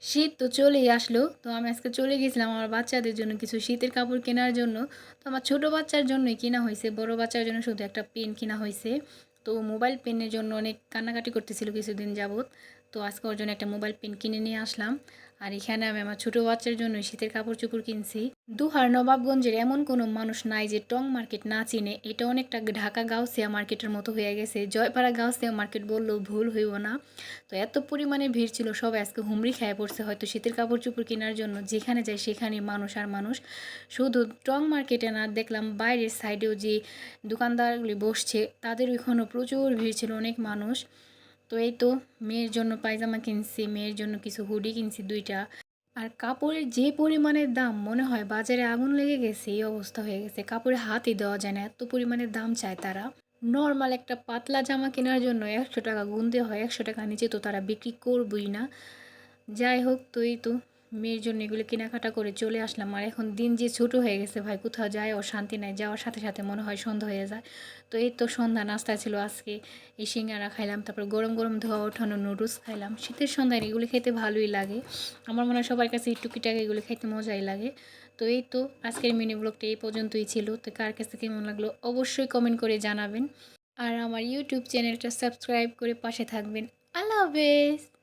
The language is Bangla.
শীত তো চলেই আসলো। তো আমি আজকে চলে গেছিলাম আমার বাচ্চাদের জন্য কিছু শীতের কাপড় কেনার জন্য। তো আমার ছোট বাচ্চার জন্যই কিনা হইছে। বড় বাচ্চার জন্য শুধু একটা পেন কিনা হইছে। তো মোবাইল পেনের জন্য অনেক কান্নাকাটি করতেছিল কিছুদিন যাবৎ। তো আজকে ওর জন্য একটা মোবাইল পেন কিনে নিয়ে আসলাম। আর এখানে আমি আমার ছোট বাচ্চার জন্য শীতের কাপড়-চোপড় কিনছি। দুহার নবাবগঞ্জের এমন কোনো মানুষ নাই যে টং মার্কেট না চিনে। এটা অনেকটা ঢাকা গাউসিয়া মার্কেটের মতো হয়ে গেছে। জয়পাড়া গাউসিয়া মার্কেট বললেও ভুল হইব না। তো এত পরিমাণে ভিড় ছিল, সবাই আজকে হুমড়ি খেয়ে পড়ছে হয়তো শীতের কাপড়-চোপড় কেনার জন্য। যেখানে যায় সেখানেই মানুষ আর মানুষ। শুধু টং মার্কেটে না, দেখলাম বাইরের সাইডেও যে দোকানদারগুলি বসছে তাদের ওইখানেও প্রচুর ভিড় ছিল, অনেক মানুষ। তো এই তো মেয়ের জন্য পায়জামা কিনছি, মেয়ের জন্য কিছু হুডি কিনছি ২টা। আর কাপড়ের যে পরিমাণে দাম, মনে হয় বাজারে আগুন লেগে গেছে, এই অবস্থা হয়ে গেছে। কাপড়ে হাতই দেওয়া যায় না, এত পরিমাণে দাম চায় তারা। নরমাল একটা পাতলা জামা কেনার জন্য ১০০ টাকা গুনতে হয়, ১০০ টাকার নিচে তো তারা বিক্রি করবই না। যাই হোক, তো এই তো মেয়ের জন্য এগুলো কেনাকাটা করে চলে আসলাম। আর এখন দিন যে ছোট হয়ে গেছে ভাই, কোথাও যায় ও শান্তি নাই, যাওয়ার সাথে সাথে মনে হয় সন্ধ্যা হয়ে যায়। তো এই তো সন্ধ্যা নাস্তা ছিল আজকে, এই সিঙ্গারা খাইলাম, তারপর গরম গরম ধোয়া ওঠানো নুডলস খাইলাম। শীতের সন্ধ্যায় এগুলো খেতে ভালোই লাগে। আমার মনে হয় সবার কাছে এই টুকিটাকি এগুলো খেতে মজাই লাগে। তো এই তো আজকের মিনি ব্লগটা এই পর্যন্তই ছিল। তো কার কাছে কেমন লাগলো অবশ্যই কমেন্ট করে জানাবেন। আর আমার ইউটিউব চ্যানেলটা সাবস্ক্রাইব করে পাশে থাকবেন। আল্লাহ হাফেজ।